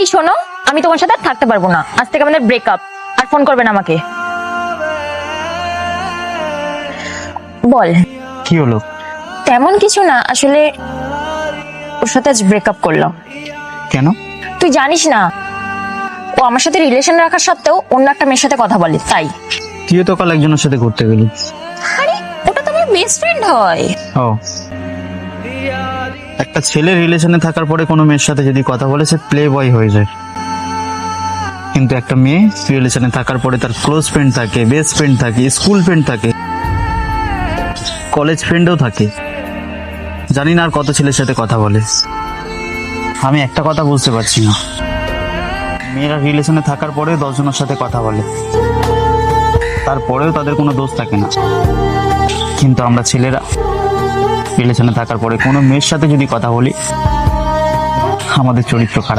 এই শোনো, আমি তোমার সাথে আর থাকতে পারবো না, আজ থেকে আমাদের ব্রেকআপ। আর ফোন করবে না আমাকে। বল। কি হলো? তেমন কিছু না, আসলে ওর সাথে আজ ব্রেকআপ করলাম। কেন? তুই জানিস না, ও আমার সাথে রিলেশন রাখার সত্ত্বেও অন্য একটা মেয়ের সাথে কথা বলে, তাই। তুইও তো কাল একজনের সাথে ঘুরতে গেলি। আরে ওটা তো আমার বেস্ট ফ্রেন্ড হয়। ও, একটা ছেলে রিলেশনে থাকার পরে কোনো মেয়ের সাথে যদি কথা বলে সে প্লে বয় হয়ে যায়, কিন্তু একটা মেয়ে রিলেশনে থাকার পরে তার ক্লোজ ফ্রেন্ড থাকে, বেস্ট ফ্রেন্ড থাকে, স্কুল ফ্রেন্ড থাকে, কলেজ ফ্রেন্ডও থাকে। জানি না আর কত ছেলের সাথে কথা বলে। আমি একটা কথা বুঝতে পারছি না, মেয়েরা রিলেশনে থাকার পরে 10 জনের সাথে কথা বলে, তারপরেও তাদের কোনো দোষ থাকে না, কিন্তু আমরা ছেলেরা রিলেশনে থাকার পরে কোনো মেয়ের সাথে যদি কথা বলি আমাদের চরিত্র খারাপ।